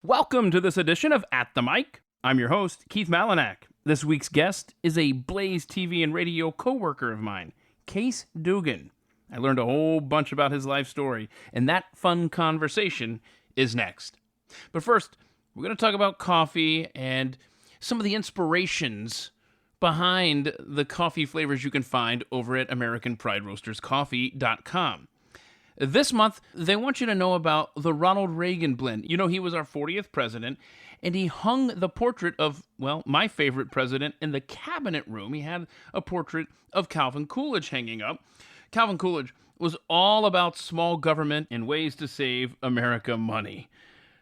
Welcome to this edition of At the Mic. I'm your host, Keith Malinak. This week's guest is a Blaze TV and radio co-worker of mine, Kase Duggan. I learned a whole bunch about his life story, and that fun conversation is next. But first, we're going to talk about coffee and some of the inspirations behind the coffee flavors you can find over at AmericanPrideRoastersCoffee.com. This month, they want you to know about the Ronald Reagan blend. You know, he was our 40th president, and he hung the portrait of, well, my favorite president in the cabinet room. He had a portrait of Calvin Coolidge hanging up. Calvin Coolidge was all about small government and ways to save America money.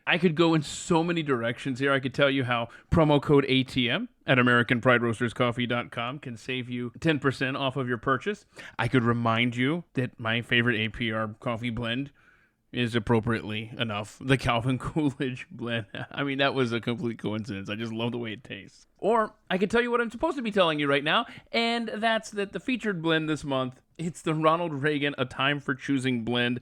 I could go in so many directions here. I could tell you how promo code ATM at AmericanPrideRoastersCoffee.com can save you 10% off of your purchase. I could remind you that my favorite APR coffee blend is appropriately enough the Calvin Coolidge blend. I mean, that was a complete coincidence. I just love the way it tastes. Or I could tell you what I'm supposed to be telling you right now, and that's that the featured blend this month, it's the Ronald Reagan A Time for Choosing blend.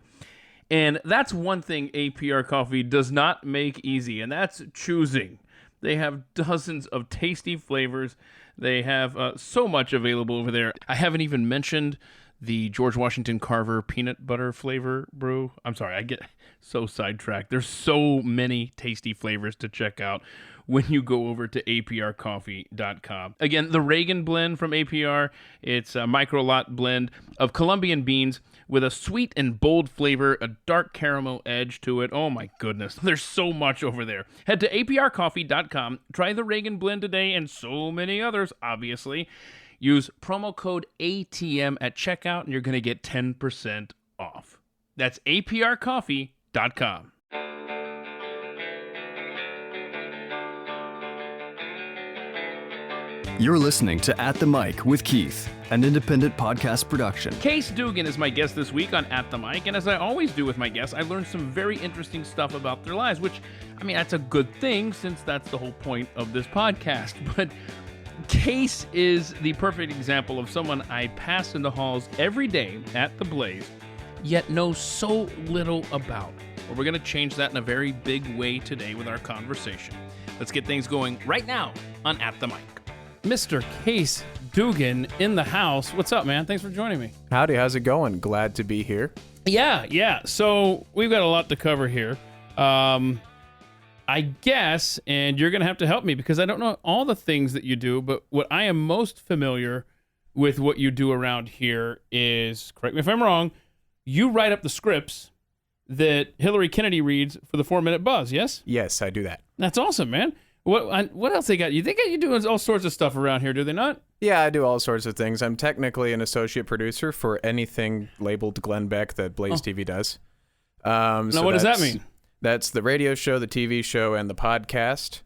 And that's one thing APR Coffee does not make easy, and that's choosing. They have dozens of tasty flavors. They have so much available over there. I haven't even mentioned the George Washington Carver peanut butter flavor brew. I'm sorry, I get so sidetracked. There's so many tasty flavors to check out when you go over to aprcoffee.com. Again, the Reagan blend from APR, it's a micro lot blend of Colombian beans with a sweet and bold flavor, a dark caramel edge to it. Oh my goodness, there's so much over there. Head to aprcoffee.com, try the Reagan blend today and so many others, obviously. Use promo code ATM at checkout and you're going to get 10% off. That's aprcoffee.com. You're listening to At the Mic with Keith, an independent podcast production. Kase Duggan is my guest this week on At the Mic, and as I always do with my guests, I learned some very interesting stuff about their lives, which, I mean, that's a good thing since that's the whole point of this podcast. But Kase is the perfect example of someone I pass in the halls every day at the Blaze, yet know so little about. But we're going to change that in a very big way today with our conversation. Let's get things going right now on At the Mic. Mr. Kase Duggan in the house. What's up, man? Thanks for joining me. Howdy, how's it going? Glad to be here. Yeah. So we've got a lot to cover here. I guess, and you're going to have to help me because I don't know all the things that you do, but what I am most familiar with what you do around here is, correct me if I'm wrong, you write up the scripts that Hillary Kennedy reads for the 4-Minute Buzz, yes? Yes, I do that. That's awesome, man. What else they got? They got you doing all sorts of stuff around here, do they not? Yeah, I do all sorts of things. I'm technically an associate producer for anything labeled Glenn Beck that Blaze TV does. Now, what does that mean? That's the radio show, the TV show, and the podcast.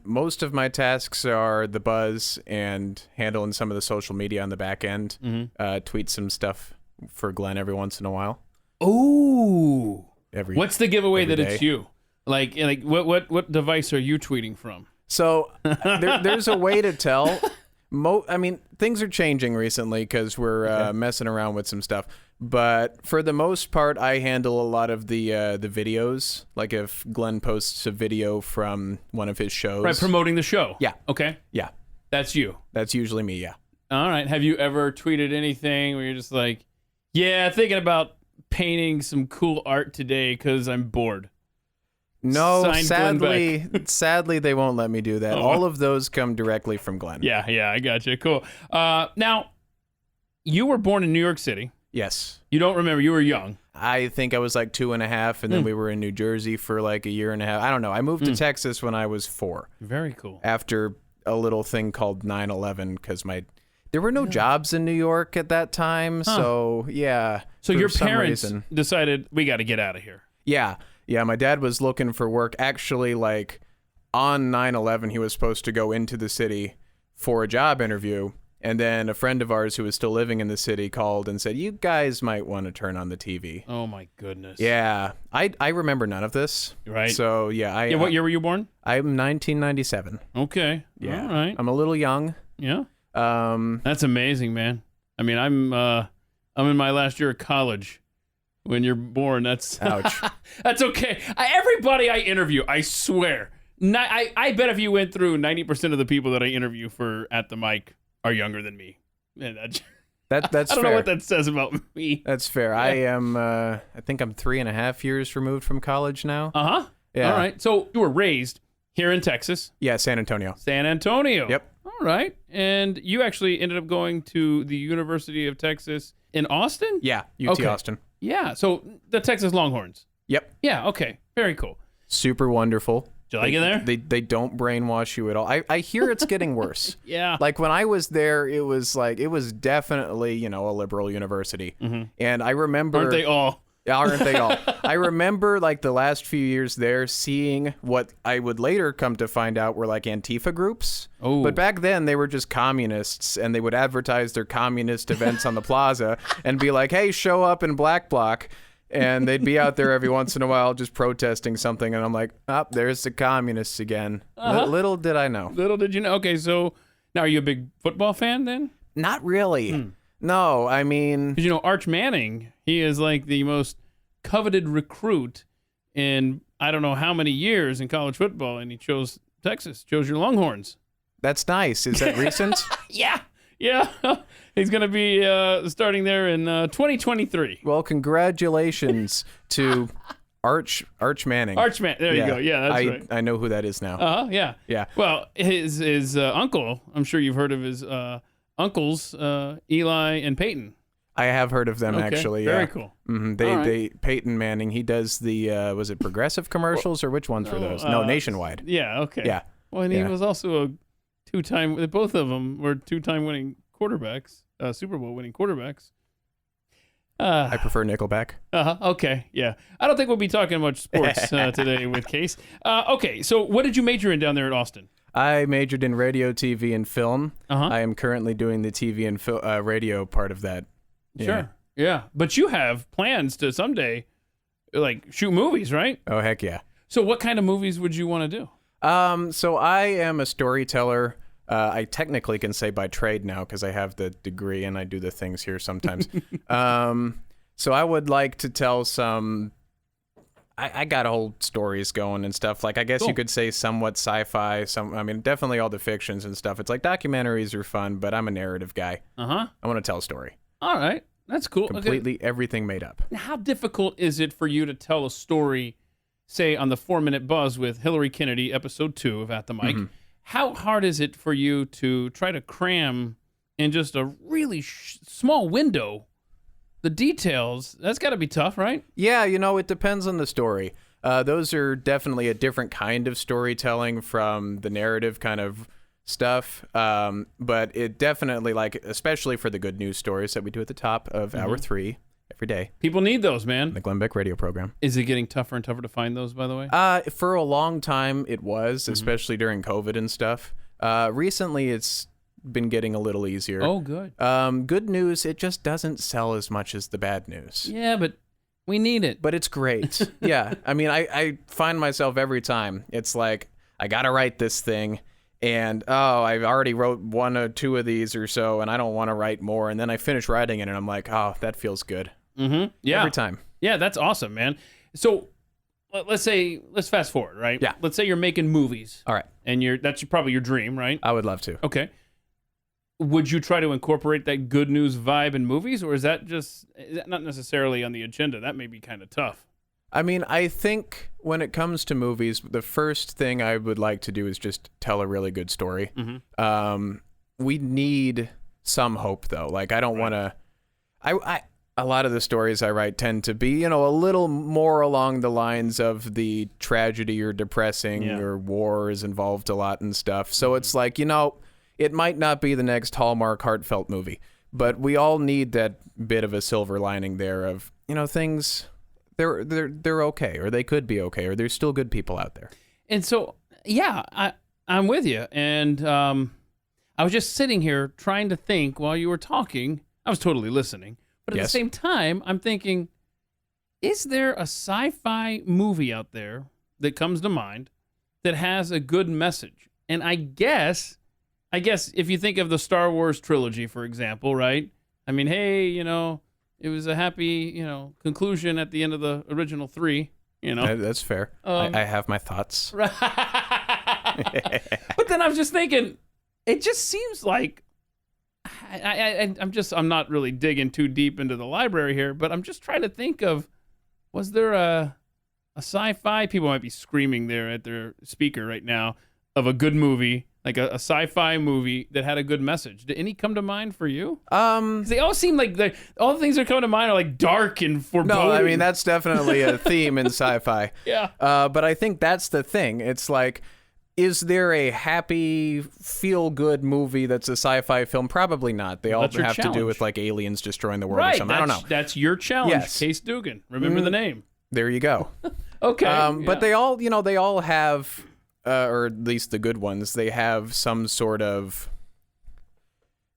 Most of my tasks are the buzz and handling some of the social media on the back end. Mm-hmm. Tweet some stuff for Glenn every once in a while. Ooh. What's the giveaway that day. It's you? Like what device are you tweeting from? So there's a way to tell. I mean, things are changing recently because we're messing around with some stuff. But for the most part, I handle a lot of the videos. Like if Glenn posts a video from one of his shows. Right, promoting the show. Yeah. Okay. Yeah. That's you. That's usually me, yeah. All right. Have you ever tweeted anything where you're just like, yeah, thinking about painting some cool art today because I'm bored? No, Signed sadly, they won't let me do that. All of those come directly from Glenn. Yeah, I got you. Cool. Now, you were born in New York City. Yes. You don't remember. You were young. I think I was like 2.5, and then we were in New Jersey for like a year and a half. I don't know. I moved to Texas when I was 4. Very cool. After a little thing called 9/11, because there were no jobs in New York at that time. Huh. So, yeah. So your parents decided, we got to get out of here. Yeah, my dad was looking for work. Actually, like, on 9/11, he was supposed to go into the city for a job interview. And then a friend of ours who was still living in the city called and said, you guys might want to turn on the TV. Oh, my goodness. Yeah. I remember none of this. Right. So, yeah. What year were you born? I'm 1997. Okay. Yeah. All right. I'm a little young. Yeah. That's amazing, man. I mean, I'm in my last year of college. when you're born. That's Ouch. That's okay. Everybody I interview, I swear, I bet if you went through 90% of the people that I interview for At the Mic are younger than me. And That's I don't fair. know what that says about me. That's fair. I am. I think I'm 3.5 years removed from college now. Uh-huh. Yeah. All right. So you were raised here in Texas. Yeah, San Antonio. San Antonio. Yep. All right. And you actually ended up going to the University of Texas in Austin? Yeah, UT Okay. Austin. Yeah. So the Texas Longhorns. Yep. Yeah. Okay. Very cool. Super wonderful. Did you like it there? They don't brainwash you at all. I hear it's getting worse. Yeah. Like when I was there, it was definitely, a liberal university. And I remember Aren't they all? Aren't they all? I remember like the last few years there seeing what I would later come to find out were like Antifa groups. Oh. But back then they were just communists and they would advertise their communist events on the plaza and be like, hey, show up in Black Bloc. And they'd be out there every once in a while just protesting something. And I'm like, there's the communists again. Little did I know. Little did you know. Okay. So now are you a big football fan then? Not really. No, I mean... Because, Arch Manning, he is like the most coveted recruit in I don't know how many years in college football, and he chose Texas, chose your Longhorns. That's nice. Is that recent? Yeah. He's going to be starting there in 2023. Well, congratulations to Arch Manning. Arch Manning. There you go. Yeah, that's right. I know who that is now. Uh-huh, yeah. Yeah. Well, his uncle, I'm sure you've heard of his uncles, Eli and Peyton. I have heard of them, Okay, actually. very Yeah. cool. They Peyton Manning, he does the, was it Progressive commercials or which ones were those? No, Nationwide. Yeah, okay. Yeah. Well, and he Yeah. was also a two-time, both of them were two-time winning quarterbacks, Super Bowl winning quarterbacks. I prefer Nickelback. Okay, yeah. I don't think we'll be talking much sports today with Kase. Okay, so what did you major in down there at Austin? I majored in radio, TV, and film. Uh-huh. I am currently doing the TV and radio part of that. Sure. Yeah. But you have plans to someday, like, shoot movies, right? Oh, heck yeah. So what kind of movies would you want to do? So I am a storyteller. I technically can say by trade now because I have the degree and I do the things here sometimes. So I would like to tell some... I got old stories going and stuff. Like, I guess Cool. you could say somewhat sci-fi. Definitely all the fictions and stuff. It's like documentaries are fun, but I'm a narrative guy. Uh-huh. I want to tell a story. All right. That's cool. Completely everything made up. Now, how difficult is it for you to tell a story, say, on the 4-Minute Buzz with Hillary Kennedy, episode 2 of At the Mic? How hard is it for you to try to cram in just a really small window the details? That's got to be tough, right? Yeah, it depends on the story. Those are definitely a different kind of storytelling from the narrative kind of stuff. But it definitely, like, especially for the good news stories that we do at the top of hour 3 every day. People need those, man. The Glenn Beck radio program. Is it getting tougher and tougher to find those, by the way? For a long time it was, especially during COVID and stuff. Recently it's been getting a little easier. Oh, good. Good news, it just doesn't sell as much as the bad news. Yeah, but we need it. But it's great. Yeah. I mean, I find myself every time. It's like, I got to write this thing. And, I've already wrote 1 or 2 of these or so, and I don't want to write more. And then I finish writing it, and I'm like, that feels good. Mm-hmm. Yeah. Every time. Yeah, that's awesome, man. So let's fast forward, right? Yeah. Let's say you're making movies. All right. And that's probably your dream, right? I would love to. Okay. Would you try to incorporate that good news vibe in movies, or is that not necessarily on the agenda? That may be kind of tough. I mean, I think when it comes to movies, the first thing I would like to do is just tell a really good story. We need some hope, though. Like, I don't want to... A lot of the stories I write tend to be, a little more along the lines of the tragedy or depressing or war is involved a lot and stuff. So it's like, it might not be the next Hallmark heartfelt movie, but we all need that bit of a silver lining there of, things... They're okay, or they could be okay, or there's still good people out there. And so, yeah, I'm with you. And I was just sitting here trying to think while you were talking. I was totally listening. But at the same time, I'm thinking, is there a sci-fi movie out there that comes to mind that has a good message? And I guess if you think of the Star Wars trilogy, for example, right? I mean, hey, It was a happy, conclusion at the end of the original 3. That's fair. I have my thoughts. But then I was just thinking, it just seems like I'm not really digging too deep into the library here, but I'm just trying to think of, was there a sci-fi? People might be screaming there at their speaker right now of a good movie. Like a sci-fi movie that had a good message. Did any come to mind for you? 'Cause they all seem like all the things that come to mind are like dark and foreboding. No, I mean, that's definitely a theme in sci-fi. Yeah. But I think that's the thing. It's like, is there a happy, feel-good movie that's a sci-fi film? Probably not. They all have to do with like aliens destroying the world or something. I don't know. That's your challenge, Yes. Kase Duggan. Remember the name. There you go. Okay. But they all, they all have... or at least the good ones, they have some sort of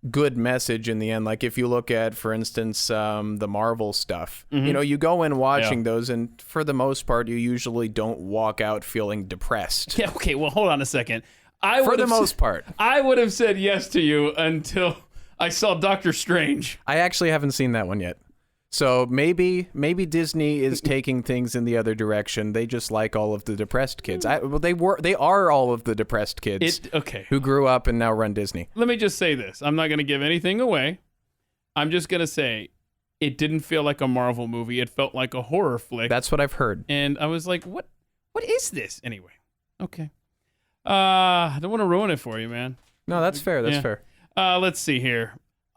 good message in the end. Like if you look at, for instance, the Marvel stuff, you go in watching those, and for the most part, you usually don't walk out feeling depressed. Yeah, okay, well, hold on a second. For the most part. I would have said yes to you until I saw Doctor Strange. I actually haven't seen that one yet. So maybe Disney is taking things in the other direction. They just like all of the depressed kids. They are all of the depressed kids who grew up and now run Disney. Let me just say this. I'm not going to give anything away. I'm just going to say it didn't feel like a Marvel movie. It felt like a horror flick. That's what I've heard. And I was like, what is this? Anyway, okay. I don't want to ruin it for you, man. No, that's fair. That's fair. Let's see here.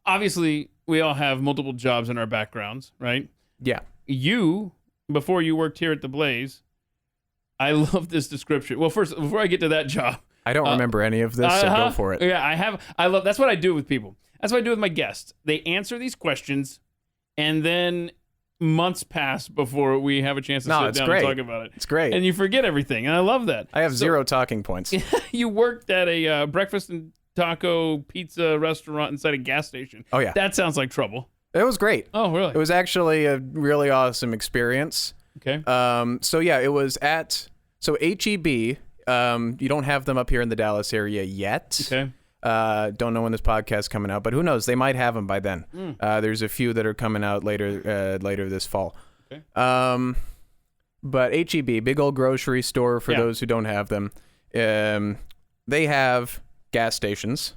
Obviously, we all have multiple jobs in our backgrounds, right? Yeah. You, before you worked here at the Blaze, I love this description. Well, first, before I get to that job. I don't remember any of this, so go for it. Yeah, that's what I do with people. That's what I do with my guests. They answer these questions, and then months pass before we have a chance to sit down and talk about it. It's great. And you forget everything, and I love that. I have 0 talking points. You worked at a breakfast and taco pizza restaurant inside a gas station. Oh, yeah. That sounds like trouble. It was great. Oh, really? It was actually a really awesome experience. Okay. So yeah, it was at HEB. You don't have them up here in the Dallas area yet. Okay. Don't know when this podcast is coming out, but who knows? They might have them by then. There's a few that are coming out later this fall. Okay. But HEB, big old grocery store for those who don't have them. They have gas stations,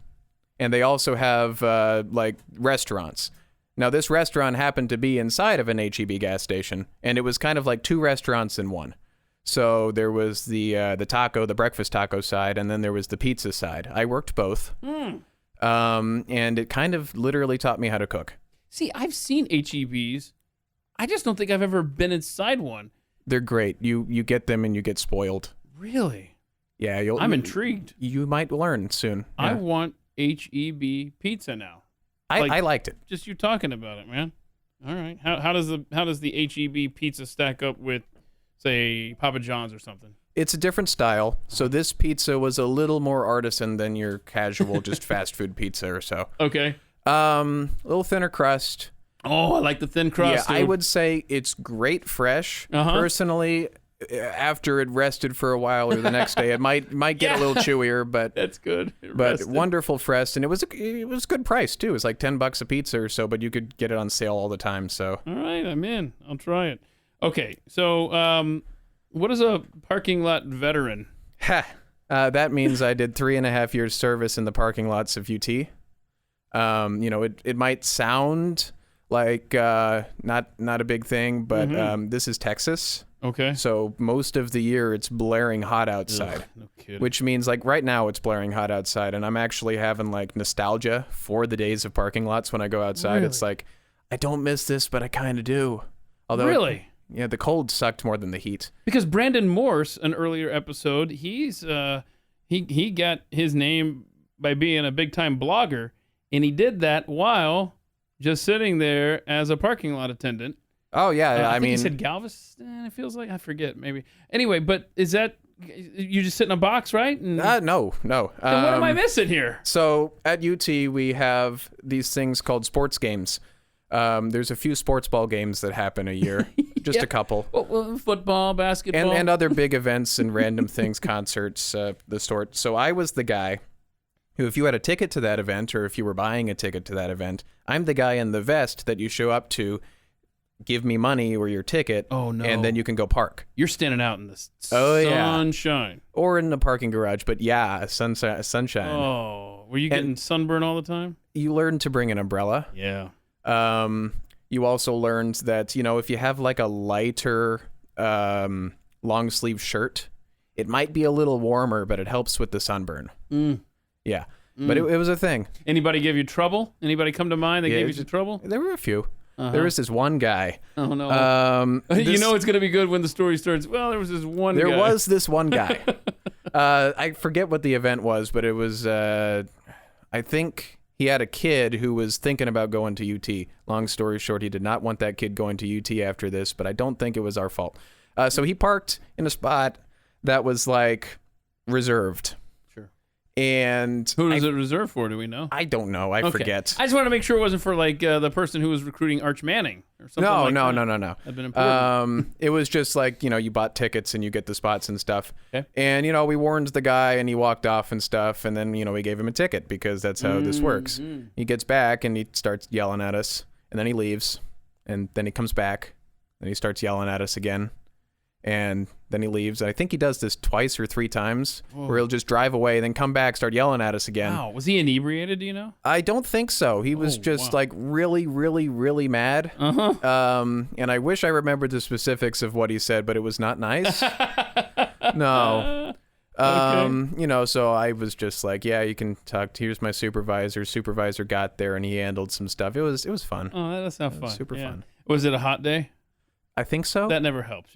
and they also have like restaurants. Now, this restaurant happened to be inside of an HEB gas station, and it was kind of like 2 restaurants in one. So there was the breakfast taco side, and then there was the pizza side. I worked both, and it kind of literally taught me how to cook. See, I've seen HEBs. I just don't think I've ever been inside one. They're great. You get them and you get spoiled. Really? Yeah, I'm intrigued. You might learn soon. Yeah. I want HEB pizza now. I liked it. Just you talking about it, man. All right. How does the HEB pizza stack up with, say, Papa John's or something? It's a different style. So this pizza was a little more artisan than your casual, just fast food pizza or so. Okay. A little thinner crust. Oh, I like the thin crust. Yeah, I would say it's great fresh. Personally, after it rested for a while or the next day, it might get a little chewier, but that's good. But wonderful fresh, and it was good price too. It was like $10 a pizza or so, but you could get it on sale all the time. So all right, I'm in. I'll try it. Okay, so what is a parking lot veteran? That means I did 3.5 years service in the parking lots of UT. It might sound like not a big thing, but this is Texas. Okay. So most of the year it's blaring hot outside. Ugh, no kidding. Which means like right now it's blaring hot outside, and I'm actually having like nostalgia for the days of parking lots when I go outside. Really? It's like I don't miss this, but I kind of do. Although really? Yeah, the cold sucked more than the heat. Because Brandon Morse, an earlier episode, he's he got his name by being a big time blogger, and he did that while just sitting there as a parking lot attendant. Oh yeah, I I mean, he said Galveston. It feels like I forget maybe. Anyway, but is that you just sit in a box, right? And, no. Then what am I missing here? So at UT we have these things called sports games. There's a few sports ball games that happen a year, just a couple. Well, football, basketball, and other big events and random things, concerts, the sort. So I was the guy who, if you had a ticket to that event or if you were buying a ticket to that event, I'm the guy in the vest that you show up to. give me money or your ticket. Oh, no. And then you can go park. You're standing out in the yeah. sunshine. Or in the parking garage, but yeah, sunshine. Oh, were you getting sunburn all the time? You learn to bring an umbrella. Yeah. You also learned that, if you have like a lighter long sleeve shirt, it might be a little warmer, but it helps with the sunburn. Yeah. But it was a thing. Anybody give you trouble? Anybody come to mind that gave you some trouble? There were a few. There was this one guy. Oh, no. You know it's going to be good when the story starts. Well, there was this one guy. There was this one guy. I forget what the event was, but it was, I think he had a kid who was thinking about going to UT. Long story short, he did not want that kid going to UT after this, but I don't think it was our fault. So he parked in a spot that was like reserved. And who was it reserved for? Do we know? I don't know. I forget. I just want to make sure it wasn't for like the person who was recruiting Arch Manning or something. No. That'd been important. It was just like, you bought tickets and you get the spots and stuff. Okay. And, we warned the guy and he walked off and stuff. And then, we gave him a ticket because that's how this works. He gets back and he starts yelling at us. And then he leaves. And then he comes back and he starts yelling at us again. And then he leaves. And I think he does this twice or 3 times where he'll just drive away, then come back, start yelling at us again. Wow. Was he inebriated, do you know? I don't think so. He was just like really, really, really mad. And I wish I remembered the specifics of what he said, but it was not nice. No. So I was just like, yeah, you can talk. Here's my supervisor. Supervisor got there and he handled some stuff. It was fun. Oh, that's not fun. Super fun. Was it a hot day? I think so. That never helps,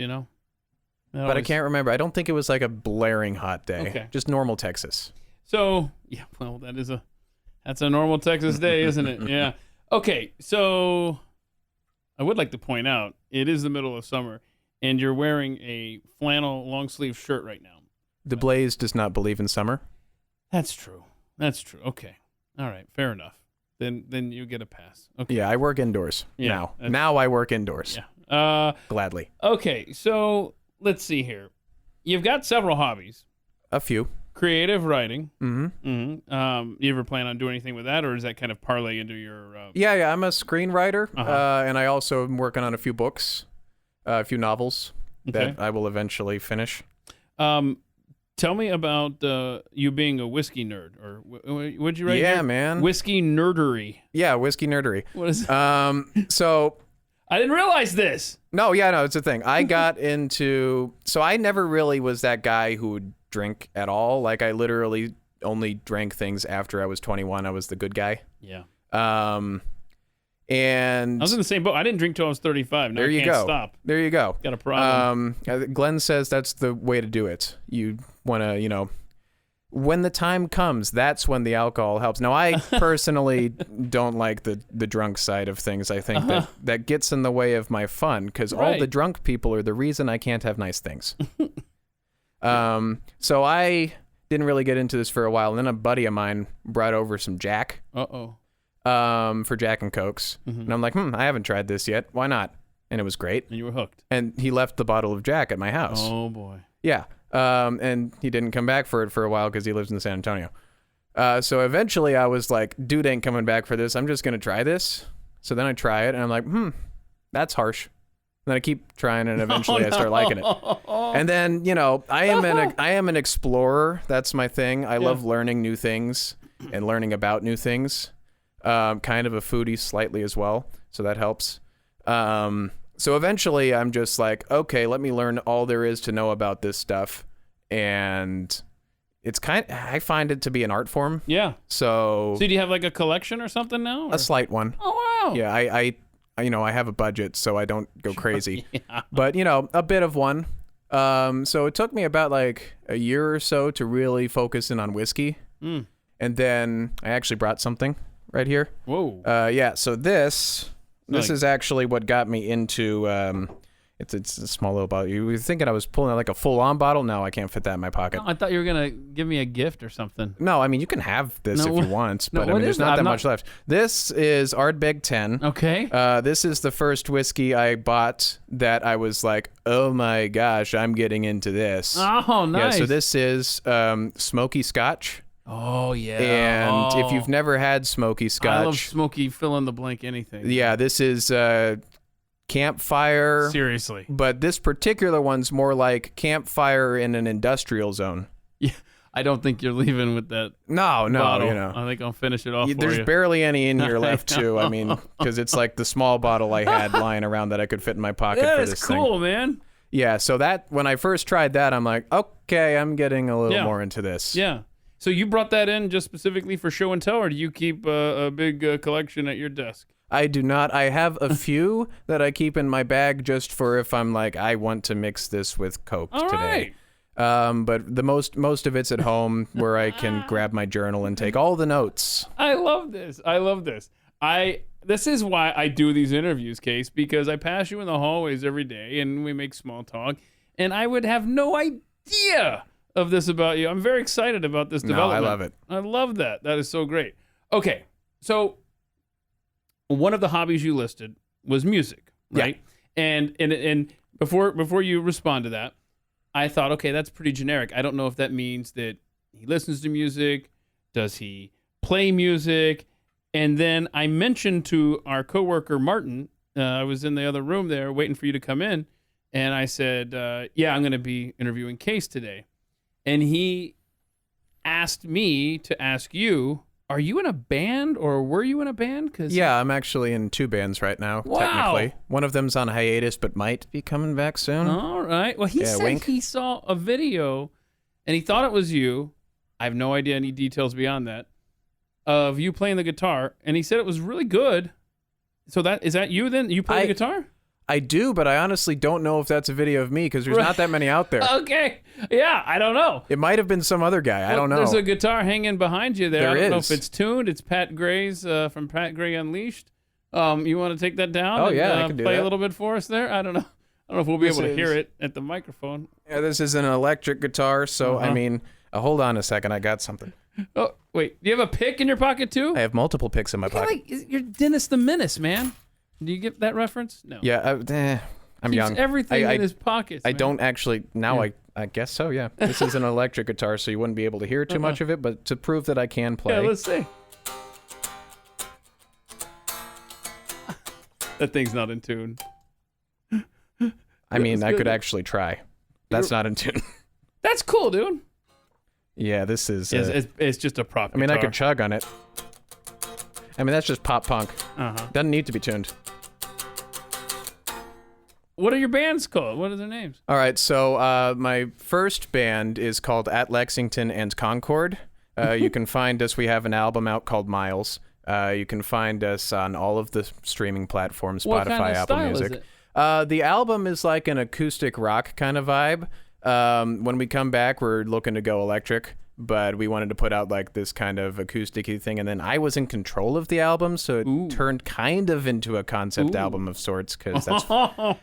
But I can't remember. I don't think it was like a blaring hot day. Okay. Just normal Texas. So, yeah, well, that's a normal Texas day, isn't it? Yeah. Okay, so I would like to point out, it is the middle of summer, and you're wearing a flannel long-sleeve shirt right now. The Blaze does not believe in summer. That's true. Okay. All right, fair enough. Then you get a pass. Okay. Yeah, I work indoors now. Now I work indoors. Yeah. Gladly. Okay, so let's see here. You've got several hobbies. A few. Creative writing. Mm-hmm. You ever plan on doing anything with that, or is that kind of parlay into your... Yeah, I'm a screenwriter, and I also am working on a few books, a few novels that I will eventually finish. Tell me about you being a whiskey nerd, or what'd you write here? Yeah, man. Whiskey Nerdery. Yeah, Whiskey Nerdery. What is So... I didn't realize this. No, it's a thing. I got into... So I never really was that guy who would drink at all. Like, I literally only drank things after I was 21. I was the good guy. Yeah. And... I was in the same boat. I didn't drink till I was 35. Now there you I can't go. stop. There you go. Got a problem. Glenn says that's the way to do it. You want to, when the time comes, that's when the alcohol helps. Now, I personally don't like the drunk side of things. I think that gets in the way of my fun because all the drunk people are the reason I can't have nice things. So I didn't really get into this for a while. And then a buddy of mine brought over some Jack. For Jack and Cokes. And I'm like, I haven't tried this yet. Why not? And it was great. And you were hooked. And he left the bottle of Jack at my house. Oh, boy. Yeah. And he didn't come back for it for a while because he lives in San Antonio. So eventually I was like, dude ain't coming back for this. I'm just going to try this. So then I try it and I'm like, that's harsh. And then I keep trying and eventually I start liking it. And then, I am an explorer. That's my thing. I love learning new things and learning about new things. Kind of a foodie slightly as well. So that helps. So eventually I'm just like, okay, let me learn all there is to know about this stuff. And it's I find it to be an art form. Yeah. So do you have like a collection or something now? Or? A slight one. Oh, wow. Yeah. I have a budget, so I don't go crazy, but a bit of one. So it took me about like a year or so to really focus in on whiskey. And then I actually brought something right here. Whoa. Yeah. So this is actually what got me into, it's a small little bottle. You were thinking I was pulling out like a full-on bottle? No, I can't fit that in my pocket. No, I thought you were going to give me a gift or something. No, I mean, you can have this if you want, but there's not that much left. This is Ardbeg 10. Okay. This is the first whiskey I bought that I was like, oh my gosh, I'm getting into this. Oh, nice. Yeah, so this is smoky Scotch. Oh, yeah. And if you've never had smoky Scotch. I love smoky fill-in-the-blank anything. Yeah, this is campfire. Seriously. But this particular one's more like campfire in an industrial zone. Yeah. I don't think you're leaving with that No, bottle. you know. I think I'll finish it off for There's you. barely any in here left, too. I mean, because it's like the small bottle I had lying around that I could fit in my pocket for this thing. That's cool, man. Yeah, so that, when I first tried that, I'm like, okay, I'm getting a little more into this. Yeah. So you brought that in just specifically for show and tell, or do you keep a big collection at your desk? I do not. I have a few that I keep in my bag just for if I'm like, I want to mix this with Coke All today. right. But the most of it's at home where I can grab my journal and take all the notes. I love this. This is why I do these interviews, Case, because I pass you in the hallways every day and we make small talk, and I would have no idea of this about you. I'm very excited about this development. I love it. I love that. That is so great. Okay, so one of the hobbies you listed was music, right? Yeah. And before you respond to that, I thought, okay, that's pretty generic. I don't know if that means that he listens to music. Does he play music? And then I mentioned to our coworker, Martin, I was in the other room there waiting for you to come in, and I said, yeah, I'm going to be interviewing Case today. And he asked me to ask you, are you in a band or were you in a band? Yeah, I'm actually in 2 bands right now, technically. One of them's on hiatus but might be coming back soon. All right. Well, he said he saw a video and he thought it was you. I have no idea any details beyond that, of you playing the guitar, and he said it was really good. So is that you then? You play the guitar? I do, but I honestly don't know if that's a video of me because there's not that many out there. Okay. Yeah, I don't know. It might have been some other guy. I don't know. There's a guitar hanging behind you there. I don't know if is. it's tuned. It's Pat Gray's from Pat Gray Unleashed. You want to take that down? Oh, and, yeah, I can do play that. a little bit for us there? I don't know. I don't know if we'll be able to hear is- it at the microphone. Yeah, this is an electric guitar, so I mean, hold on a second. I got something. Oh, wait. Do you have a pick in your pocket, too? I have multiple picks in my pocket. You're Dennis the Menace, man. Do you get that reference? No. Yeah, I'm Keeps young. everything in his pockets, I man. don't actually. Now I guess so. Yeah, this is an electric guitar, so you wouldn't be able to hear too much of it. But to prove that I can play, Yeah, let's see. That thing's not in tune. I mean, That's I good. could actually try. That's not in tune. That's cool, dude. Yeah, this is. It's just a prop I mean, I guitar. could chug on it. I mean, that's just pop punk. Uh-huh. Doesn't need to be tuned. What are your bands called? What are their names? All right, so my first band is called At Lexington and Concord. You can find us. We have an album out called Miles. You can find us on all of the streaming platforms, Spotify, What kind of Apple style Music. is it? The album is like an acoustic rock kind of vibe. When we come back, we're looking to go electric, but we wanted to put out like this kind of acoustic-y thing, and then I was in control of the album, so it turned kind of into a concept album of sorts, because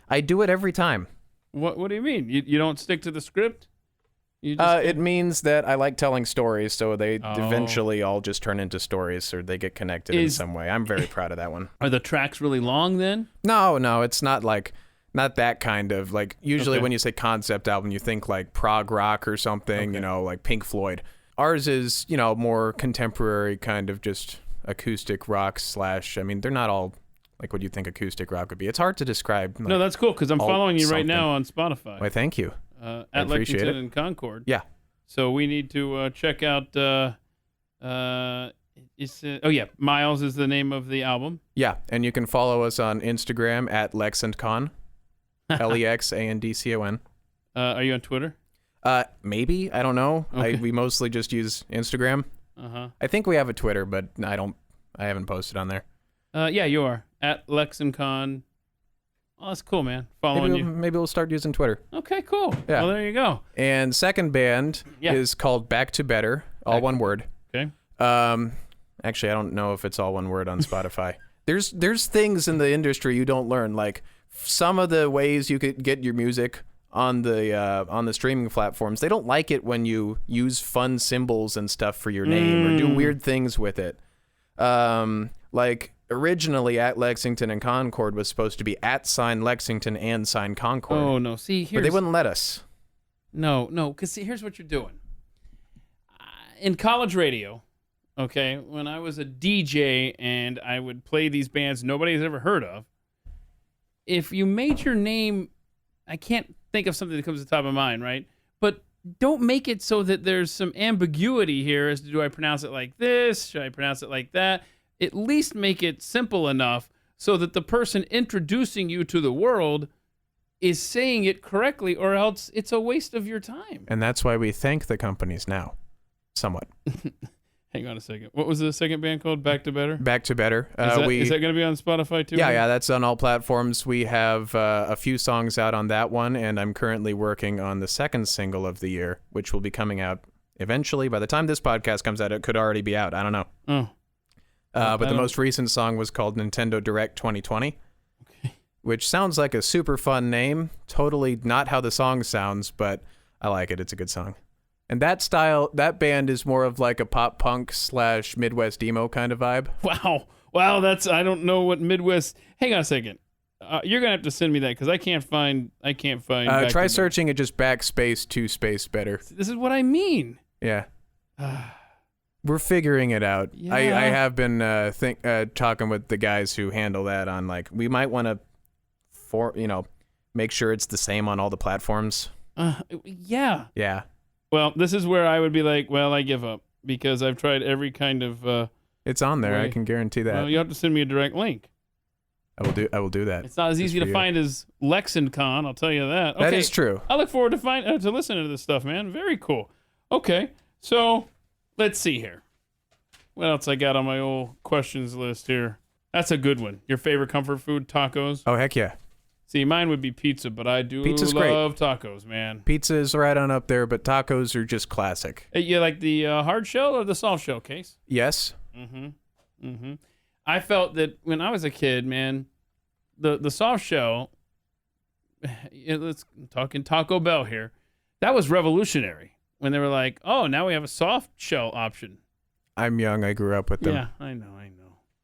I do it every time. What do you mean? You don't stick to the script? You just It means that I like telling stories, so they eventually all just turn into stories, or they get connected in some way. I'm very proud of that one. Are the tracks really long then? No, it's not that kind of, like, usually when you say concept album, you think like prog rock or something, like Pink Floyd. Ours is, more contemporary kind of just acoustic rock / I mean, they're not all like what you think acoustic rock would be. It's hard to describe. No, that's cool, because I'm following you right something. now on Spotify. Why, thank you. At appreciate Lexington it. and Concord. Yeah. So we need to check out. Miles is the name of the album. Yeah, and you can follow us on Instagram at LexandCon, LEXANDCON. Are you on Twitter? Maybe, I don't know. Okay. We mostly just use Instagram. I think we have a Twitter, but I haven't posted on there. Yeah, you are at LexandCon. Oh, that's cool, man. Following you. Maybe we'll start using Twitter. Okay, cool. Yeah. Well, there you go. And second band Yeah. is called Back to Better, all one word. Okay. Actually, I don't know if it's all one word on Spotify. There's things in the industry you don't learn, like some of the ways you could get your music on the streaming platforms. They don't like it when you use fun symbols and stuff for your name or do weird things with it. Like originally at Lexington and Concord was supposed to be @Lexington and Concord. Oh no! See, but they wouldn't let us. No, because see, here's what you're doing. In college radio, okay, when I was a DJ and I would play these bands nobody's ever heard of, if you made your name, I can't think of something that comes to the top of mind, right? But don't make it so that there's some ambiguity here as to do I pronounce it like this? Should I pronounce it like that? At least make it simple enough so that the person introducing you to the world is saying it correctly, or else it's a waste of your time. And that's why we thank the companies now, somewhat. Hang on a second. What was the second band called? Back to Better? Back to Better. Is that going to be on Spotify too? Yeah, that's on all platforms. We have a few songs out on that one, and I'm currently working on the second single of the year, which will be coming out eventually. By the time this podcast comes out, it could already be out. I don't know. Oh. But the most recent song was called Nintendo Direct 2020. Which sounds like a super fun name. Totally not how the song sounds, but I like it. It's a good song. And that band is more of like a pop punk / Midwest emo kind of vibe. Wow. I don't know what Midwest. Hang on a second. You're gonna have to send me that because I can't find. Try searching it just backspace 2 space better. This is what I mean. Yeah. We're figuring it out. Yeah. I have been talking with the guys who handle that on like we might want to. Make sure it's the same on all the platforms. Yeah. Yeah. Well, this is where I would be like, well, I give up because I've tried every kind of. It's on there. way. I can guarantee that. Well, you have to send me a direct link. I will do that. It's not as easy to find as Lexington. I'll tell you that. Okay. That is true. I look forward to listening to this stuff, man. Very cool. Okay, so let's see here. What else I got on my old questions list here? That's a good one. Your favorite comfort food, tacos? Oh heck yeah. See, mine would be pizza, but I do Pizza's love tacos, man. Pizza is right on up there, but tacos are just classic. You like the hard shell or the soft shell, Case? Yes. I felt that when I was a kid, man, the soft shell, let's talking Taco Bell here, that was revolutionary when they were like, oh, now we have a soft shell option. I'm young. I grew up with them. Yeah, I know.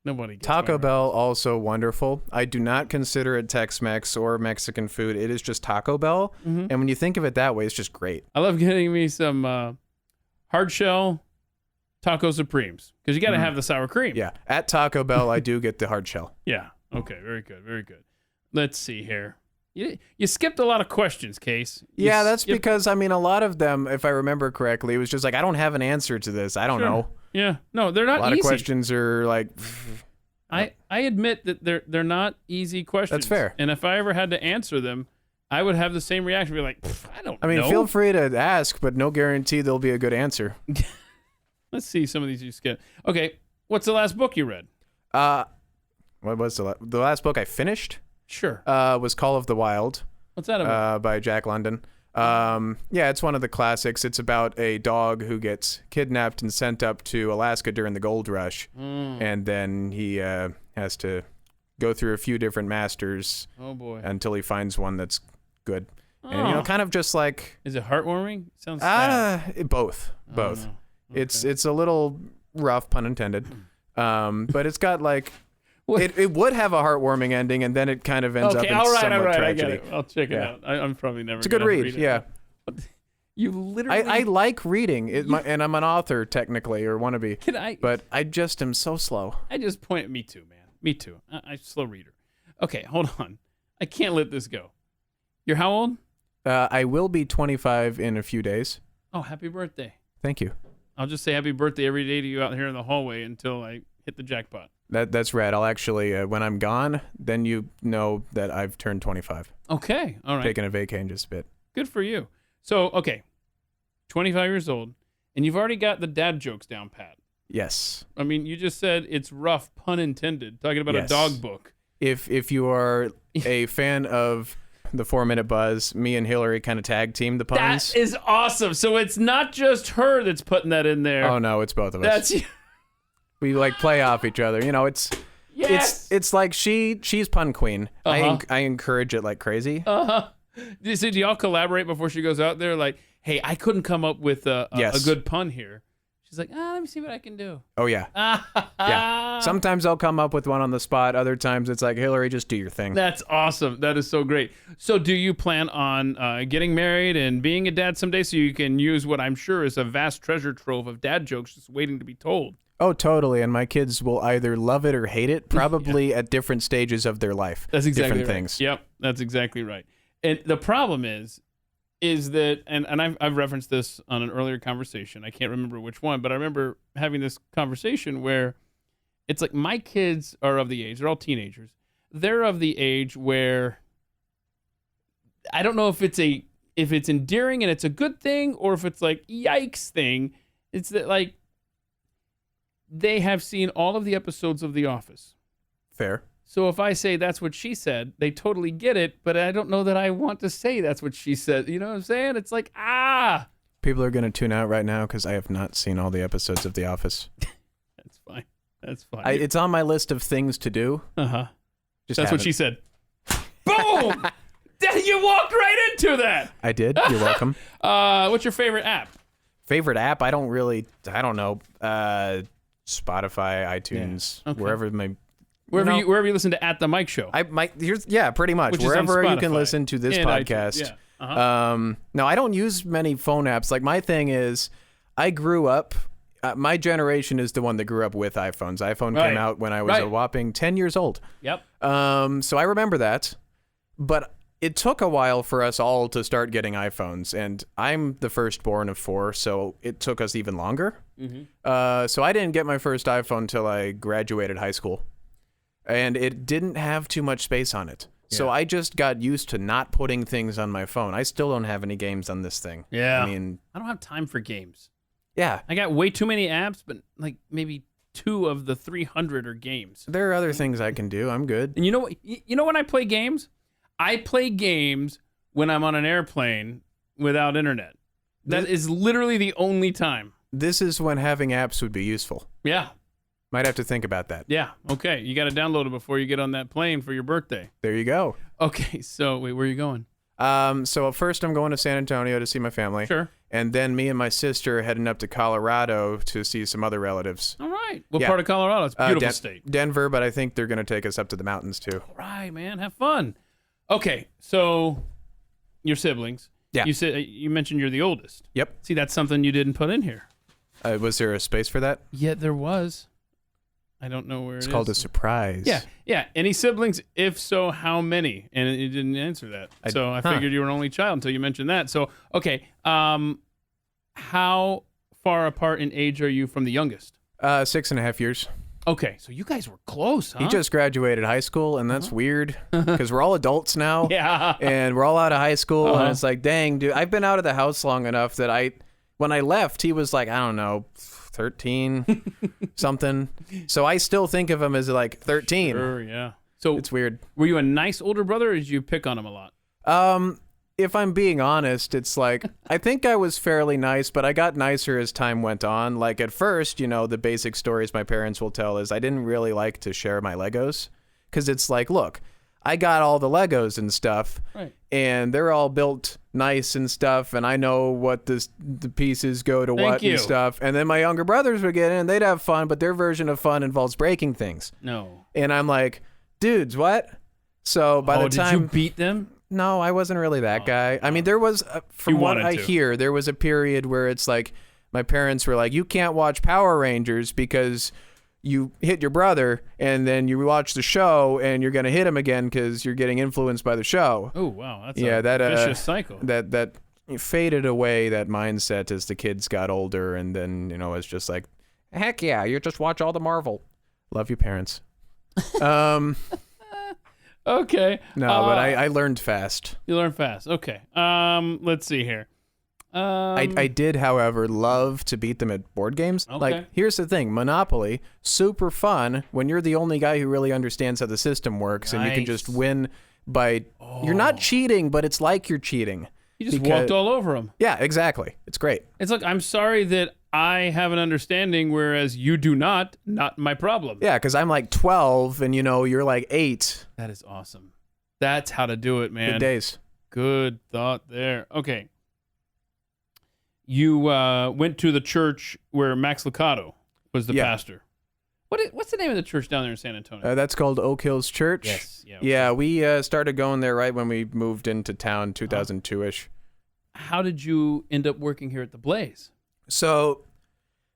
Nobody gets Taco Bell, also wonderful. I do not consider it Tex-Mex or Mexican food. It is just Taco Bell. And when you think of it that way, it's just great. I love getting me some hard shell Taco Supremes because you got to have the sour cream. Yeah. At Taco Bell, I do get the hard shell. Yeah. Okay. Very good. Very good. Let's see here. You skipped a lot of questions, Case. Yeah, that's because, a lot of them, if I remember correctly, it was just like, I don't have an answer to this. I don't know. Yeah. No, they're not easy. A lot of questions are like... I admit that they're not easy questions. That's fair. And if I ever had to answer them, I would have the same reaction. Be like, I don't know. Feel free to ask, but no guarantee there'll be a good answer. Let's see some of these you skip. Okay. What's the last book you read? What was the last book I finished? Sure. Was Call of the Wild. What's that about? By Jack London. Yeah, it's one of the classics. It's about a dog who gets kidnapped and sent up to Alaska during the gold rush. And then he has to go through a few different masters. Oh, boy. Until he finds one that's good. And, kind of just like... Is it heartwarming? Sounds sad. Both. Both. Okay. It's a little rough, pun intended. But it's got like... It would have a heartwarming ending, and then it kind of ends up in somewhat tragedy. I get it. I'll check it out. I'm probably never. It's a good read. Yeah. You literally. I like reading, and I'm an author technically, or wanna be. But I just am so slow. Me too, man. Me too. I'm a slow reader. Okay, hold on. I can't let this go. You're how old? I will be 25 in a few days. Oh, happy birthday! Thank you. I'll just say happy birthday every day to you out here in the hallway until I hit the jackpot. That's rad. I'll actually, when I'm gone, then you know that I've turned 25. Okay. All right. Taking a vacay in just a bit. Good for you. So, okay. 25 years old, and you've already got the dad jokes down pat. Yes. You just said it's rough, pun intended, talking about a dog book. If you are a fan of the 4-Minute Buzz, me and Hillary kind of tag team the puns. That is awesome. So it's not just her that's putting that in there. Oh, no, it's both of us. That's you. We like play off each other. It's like she's pun queen. I encourage it like crazy. So do y'all collaborate before she goes out there? Like, hey, I couldn't come up with a good pun here. She's like, let me see what I can do. Oh yeah. Yeah. Sometimes I'll come up with one on the spot. Other times it's like, Hillary, just do your thing. That's awesome. That is so great. So do you plan on getting married and being a dad someday so you can use what I'm sure is a vast treasure trove of dad jokes just waiting to be told? Oh, totally. And my kids will either love it or hate it, probably at different stages of their life. That's exactly different right. things. Yep, that's exactly right. And the problem is that, and I've referenced this on an earlier conversation. I can't remember which one, but I remember having this conversation where it's like my kids are of the age, they're all teenagers. They're of the age where I don't know if it's endearing and it's a good thing or if it's like yikes thing. It's that like they have seen all of the episodes of The Office. Fair. So if I say that's what she said, they totally get it, but I don't know that I want to say that's what she said. You know what I'm saying? It's like, People are going to tune out right now because I have not seen all the episodes of The Office. That's fine. That's fine. It's on my list of things to do. Uh-huh. Just That's what she said. Boom! You walked right into that. I did. You're welcome. What's your favorite app? Favorite app? I don't know. Spotify, iTunes, Yeah. Okay. wherever my... Wherever you listen to At the Mike Show. Pretty much. Which is on Wherever you can Spotify listen to this and podcast. iTunes. Yeah. Uh-huh. No, I don't use many phone apps. Like, my thing is, I grew up... my generation is the one that grew up with iPhones. iPhone came out when I was a whopping 10 years old. Yep. So I remember that. But it took a while for us all to start getting iPhones. And I'm the firstborn of 4, so it took us even longer. Mm-hmm. So I didn't get my first iPhone until I graduated high school. And it didn't have too much space on it. Yeah. So I just got used to not putting things on my phone. I still don't have any games on this thing. Yeah. I mean... I don't have time for games. Yeah. I got way too many apps, but like maybe 2 of the 300 are games. There are other things I can do. I'm good. And you know when I play games? I play games when I'm on an airplane without internet. That is literally the only time. This is when having apps would be useful. Yeah. Might have to think about that. Yeah. Okay. You got to download it before you get on that plane for your birthday. There you go. Okay. So wait, where are you going? So first I'm going to San Antonio to see my family. Sure. And then me and my sister are heading up to Colorado to see some other relatives. All right. What part of Colorado? It's a beautiful state. Denver, but I think they're going to take us up to the mountains too. All right, man. Have fun. Okay. So your siblings. Yeah. You mentioned you're the oldest. Yep. See, that's something you didn't put in here. Was there a space for that? Yeah, there was. I don't know where it's called a surprise. Yeah, yeah. Any siblings? If so, how many? And you didn't answer that. So I figured you were an only child until you mentioned that. So, okay. How far apart in age are you from the youngest? 6.5 years. Okay, so you guys were close, huh? He just graduated high school, and that's weird because we're all adults now. Yeah. And we're all out of high school, and it's like, dang, dude, I've been out of the house long enough that when I left, he was like, I don't know, 13 something. So I still think of him as like 13. Sure, yeah. So it's weird. Were you a nice older brother, or did you pick on him a lot? If I'm being honest, it's like, I think I was fairly nice, but I got nicer as time went on. Like at first, the basic stories my parents will tell is I didn't really like to share my Legos because it's like, look, I got all the Legos and stuff, right, and they're all built nice and stuff, and I know what the pieces go to what and stuff. And then my younger brothers would get in, and they'd have fun, but their version of fun involves breaking things. No. And I'm like, dudes, what? So by the time... Did you beat them? No, I wasn't really that guy. I mean, there was, from what I hear, there was a period where it's like, my parents were like, you can't watch Power Rangers because you hit your brother, and then you watch the show, and you're going to hit him again because you're getting influenced by the show. Oh, wow. That's a vicious cycle. That faded away, that mindset, as the kids got older, and then, it's just like, heck yeah, you just watch all the Marvel. Love you, parents. Okay. No, but I learned fast. You learned fast. Okay. Let's see here. I did, however, love to beat them at board games. Okay. Like, here's the thing. Monopoly, super fun when you're the only guy who really understands how the system works, and you can just win by... You're not cheating, but it's like you're cheating. You just walked all over them. Yeah, exactly. It's great. It's like, I'm sorry that I have an understanding, whereas you do not my problem. Yeah, because I'm like 12, and you're like 8. That is awesome. That's how to do it, man. Good days. Good thought there. Okay. You went to the church where Max Lucado was the pastor. What's the name of the church down there in San Antonio? That's called Oak Hills Church. Yes. Yeah, yeah, we started going there right when we moved into town, 2002-ish. How did you end up working here at the Blaze? So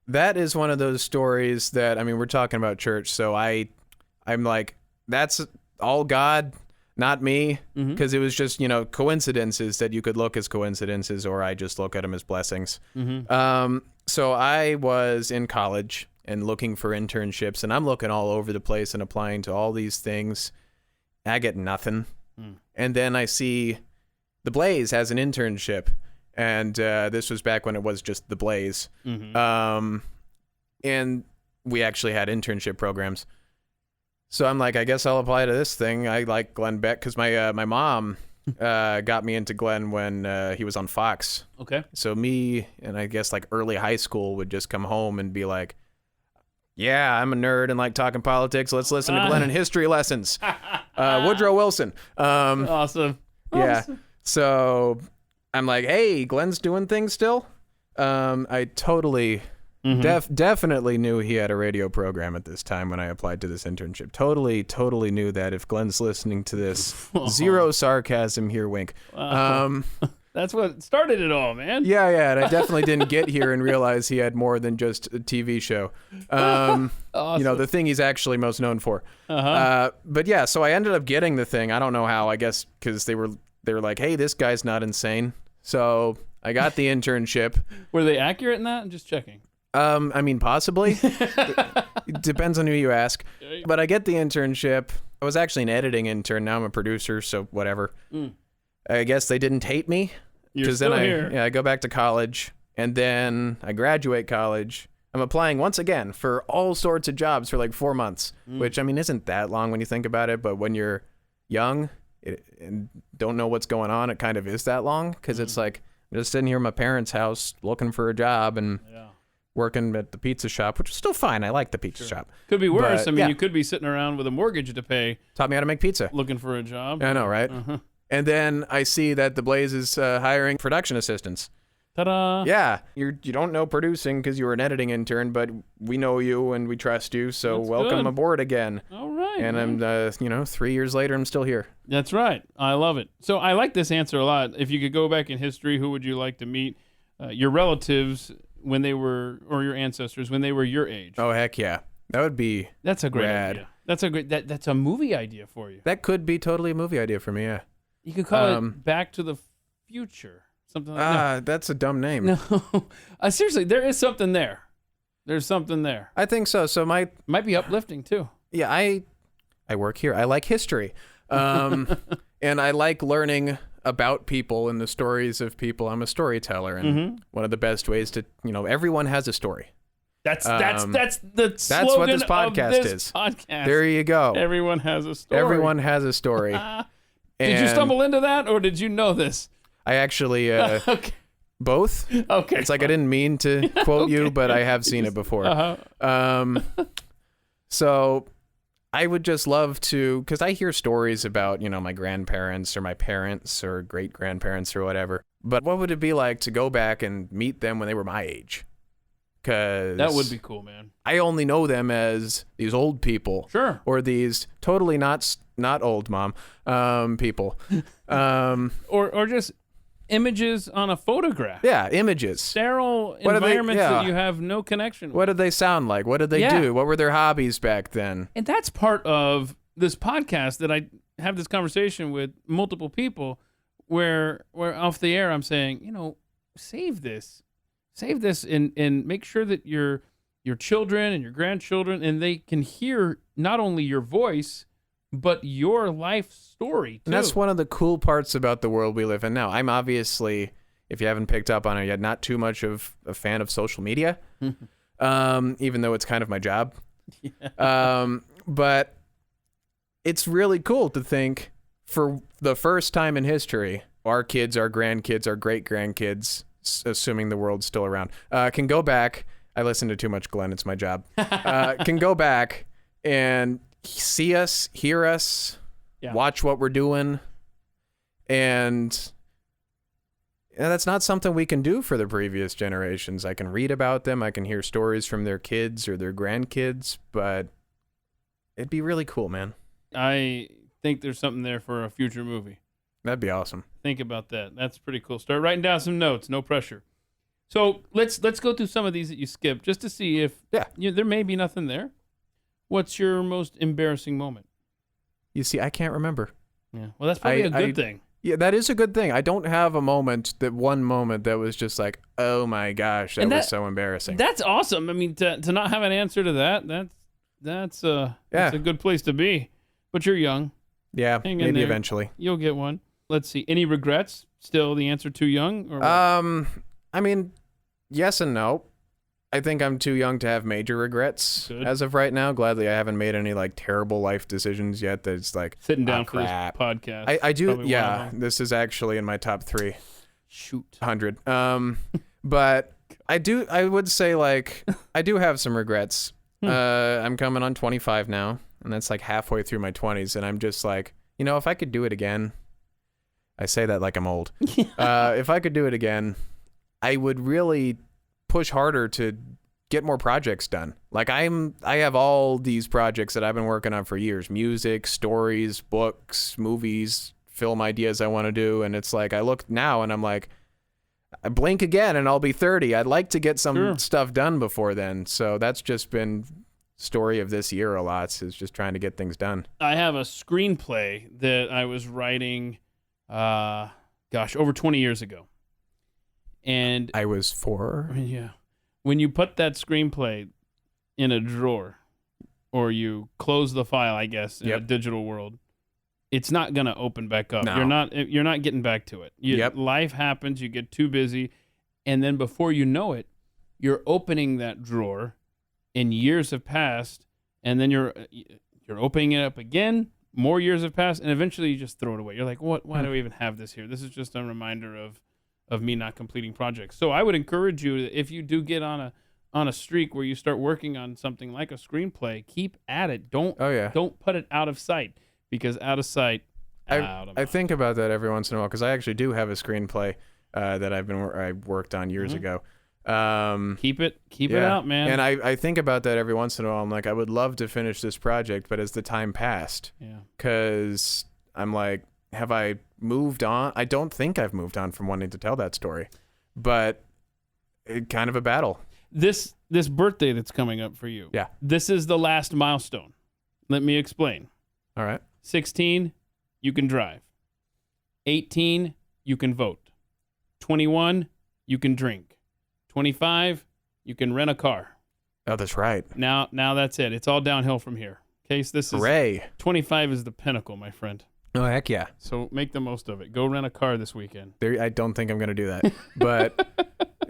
That is one of those stories that, I mean, we're talking about church, so I'm like, that's all God, not me, because it was just, coincidences that you could look as coincidences, or I just look at them as blessings. So I was in college and looking for internships, and I'm looking all over the place and applying to all these things. I get nothing. And then I see The Blaze has an internship, and this was back when it was just The Blaze. And we actually had internship programs. So I'm like, I guess I'll apply to this thing. I like Glenn Beck because my mom got me into Glenn when he was on Fox. Okay. So me and I guess like early high school would just come home and be like, yeah, I'm a nerd and like talking politics. Let's listen to Glenn and history lessons. Woodrow Wilson. Awesome. Yeah. So I'm like, hey, Glenn's doing things still. I totally... definitely knew he had a radio program at this time when I applied to this internship. Totally knew that. If Glenn's listening to this, zero sarcasm here, wink. That's what started it all, man. Yeah, and I definitely didn't get here and realize he had more than just a TV show. Awesome. The thing he's actually most known for. But yeah, so I ended up getting the thing. I don't know how. I guess because they were like, hey, this guy's not insane. So I got the internship. Were they accurate in that? I'm just checking. I mean, possibly. It depends on who you ask. But I get the internship. I was actually an editing intern. Now I'm a producer, so whatever. I guess they didn't hate me. You're still here. I go back to college, and then I graduate college. I'm applying once again for all sorts of jobs for like 4 months, which, I mean, isn't that long when you think about it. But when you're young and don't know what's going on, it kind of is that long because it's like I'm just sitting here in my parents' house looking for a job and... working at the pizza shop, which is still fine. I like the pizza shop. Could be worse. But, you could be sitting around with a mortgage to pay. Taught me how to make pizza. Looking for a job. I know, right? And then I see that The Blaze is hiring production assistants. Ta-da! Yeah, you don't know producing because you were an editing intern, but we know you and we trust you, so That's welcome good. aboard again. All right. And I'm, 3 years later, I'm still here. That's right. I love it. So I like this answer a lot. If you could go back in history, who would you like to meet? Your relatives when they were, or your ancestors when they were your age. Oh, heck yeah. That would be That's a great rad. idea. That's a movie idea for you. That could be totally a movie idea for me, yeah. You could call it Back to the Future. Something like that. That's a dumb name. No. Seriously, there is something there. There's something there. I think so. So might be uplifting too. Yeah, I work here. I like history. And I like learning about people and the stories of people. I'm a storyteller, and one of the best ways to, everyone has a story. That's the slogan what this podcast of this is. Podcast. There you go. Everyone has a story. Everyone has a story. Did you stumble into that, or did you know this? I actually Okay. both. Okay. It's like I didn't mean to quote you, but I have seen it before. So I would just love to, because I hear stories about, my grandparents or my parents or great-grandparents or whatever. But what would it be like to go back and meet them when they were my age? Because that would be cool, man. I only know them as these old people. Sure. Or these totally not old, Mom, people. Or just images on a photograph. Yeah, images. Sterile environments that you have no connection with. What did they sound like? What did they do? What were their hobbies back then? And that's part of this podcast that I have this conversation with multiple people where off the air I'm saying, save this and make sure that your children and your grandchildren, and they can hear not only your voice, but your life story, too. And that's one of the cool parts about the world we live in now. I'm obviously, if you haven't picked up on it yet, not too much of a fan of social media, even though it's kind of my job. Yeah. But it's really cool to think for the first time in history, our kids, our grandkids, our great-grandkids, assuming the world's still around, can go back. I listen to too much Glenn. It's my job. Can go back and see us, hear us, watch what we're doing. And that's not something we can do for the previous generations. I can read about them. I can hear stories from their kids or their grandkids, but it'd be really cool, man. I think there's something there for a future movie. That'd be awesome. Think about that. That's pretty cool. Start writing down some notes. No pressure. So let's go through some of these that you skipped just to see if there may be nothing there. What's your most embarrassing moment? You see, I can't remember. Yeah. Well, that's probably a good thing. Yeah, that is a good thing. I don't have one moment that was just like, oh my gosh, that was so embarrassing. That's awesome. I mean, to not have an answer to that's a good place to be. But you're young. Yeah, maybe eventually. You'll get one. Let's see. Any regrets? Still the answer too young? Or what? I mean, yes and no. I think I'm too young to have major regrets as of right now. Gladly, I haven't made any like terrible life decisions yet. That's like sitting down for this podcast. I do. Yeah, this is actually in my top 3. Shoot. 100. But I would say like I do have some regrets. I'm coming on 25 now, and that's like halfway through my 20s, and I'm just like, if I could do it again, I say that like I'm old. If I could do it again, I would really push harder to get more projects done. Like I have all these projects that I've been working on for years: music, stories, books, movies, film ideas I want to do. And it's like, I look now and I'm like, I blink again and I'll be 30. I'd like to get some stuff done before then. So that's just been story of this year a lot, is just trying to get things done. I have a screenplay that I was writing, over 20 years ago. And I was 4. Yeah. When you put that screenplay in a drawer, or you close the file, I guess, in a digital world, it's not gonna open back up. No. You're not getting back to it. Life happens. You get too busy, and then before you know it, you're opening that drawer, and years have passed, and then you're opening it up again. More years have passed, and eventually you just throw it away. You're like, what? Why do we even have this here? This is just a reminder of me not completing projects. So I would encourage you, if you do get on a streak where you start working on something like a screenplay, keep at it. Don't put it out of sight, because out of sight, out of mind. I think about that every once in a while, because I actually do have a screenplay that I worked on years ago. Keep it out, man. And I think about that every once in a while. I'm like, I would love to finish this project, but as the time passed, because I'm like, have I moved on? I don't think I've moved on from wanting to tell that story, but it kind of a battle. This birthday that's coming up for you. Yeah. This is the last milestone. Let me explain. All right. 16, you can drive. 18, you can vote. 21, you can drink. 25, you can rent a car. Oh, that's right. Now that's it. It's all downhill from here. Case, this is Hooray. 25 is the pinnacle, my friend. Oh, heck yeah. So make the most of it. Go rent a car this weekend. I don't think I'm going to do that, but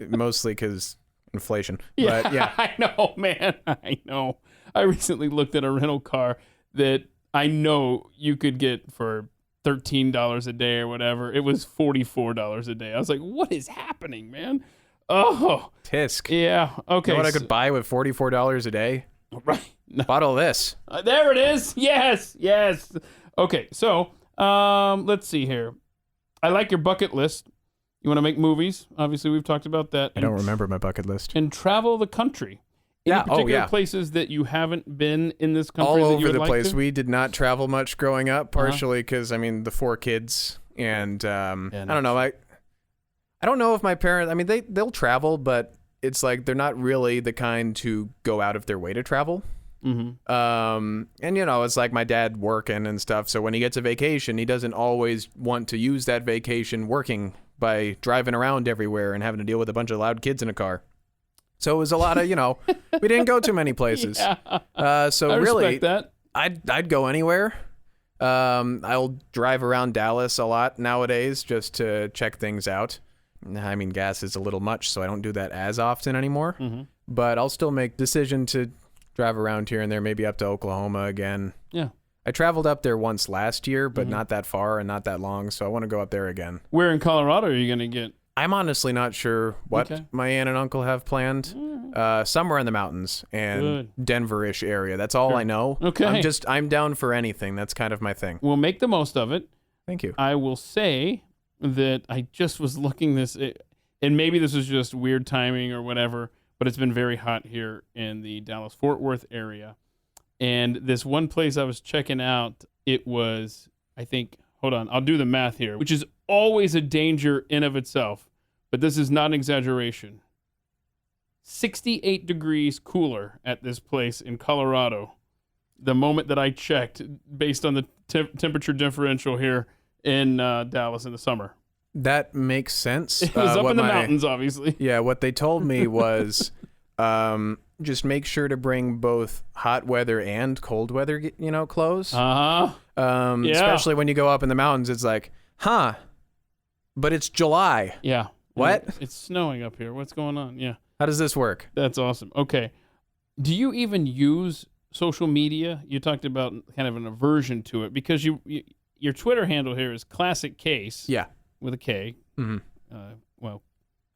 mostly because inflation. Yeah, but yeah. I know, man. I know. I recently looked at a rental car that I know you could get for $13 a day or whatever. It was $44 a day. I was like, what is happening, man? Oh. Tisk. Yeah. Okay. You know what I could buy with $44 a day? Right. No. Bottle of this. There it is. Yes. Okay, so let's see here. I like your bucket list. You want to make movies? Obviously, we've talked about that. I don't remember my bucket list. And travel the country. Any particular places that you haven't been in this country? All that you over would the like place. to? We did not travel much growing up, partially because, the 4 kids. And I don't know. I don't know if my parents, they'll travel, but it's like they're not really the kind to go out of their way to travel. Mm-hmm. And it's like my dad working and stuff. So when he gets a vacation, he doesn't always want to use that vacation working by driving around everywhere and having to deal with a bunch of loud kids in a car. So it was a lot of, we didn't go too many places. Yeah. So I really, respect that. I'd go anywhere. I'll drive around Dallas a lot nowadays just to check things out. Gas is a little much, so I don't do that as often anymore. Mm-hmm. But I'll still make decision to drive around here and there, maybe up to Oklahoma again. Yeah. I traveled up there once last year, but not that far and not that long, so I want to go up there again. Where in Colorado are you going to get? I'm honestly not sure what my aunt and uncle have planned. Somewhere in the mountains and Denver-ish area. That's all I know. Okay. I'm down for anything. That's kind of my thing. We'll make the most of it. Thank you. I will say that I just was looking this, and maybe this was just weird timing or whatever, but it's been very hot here in the Dallas-Fort Worth area. And this one place I was checking out, it was, I think, hold on, I'll do the math here, which is always a danger in of itself, but this is not an exaggeration. 68 degrees cooler at this place in Colorado. The moment that I checked, based on the temperature differential here in Dallas in the summer. That makes sense. It was up in the mountains, obviously. Yeah, what they told me was just make sure to bring both hot weather and cold weather, clothes. Yeah. Especially when you go up in the mountains, it's like, but it's July. Yeah. What? It's snowing up here. What's going on? Yeah. How does this work? That's awesome. Okay. Do you even use social media? You talked about kind of an aversion to it because your Twitter handle here is Classic Kase. Yeah. With a K. Mm-hmm. Well,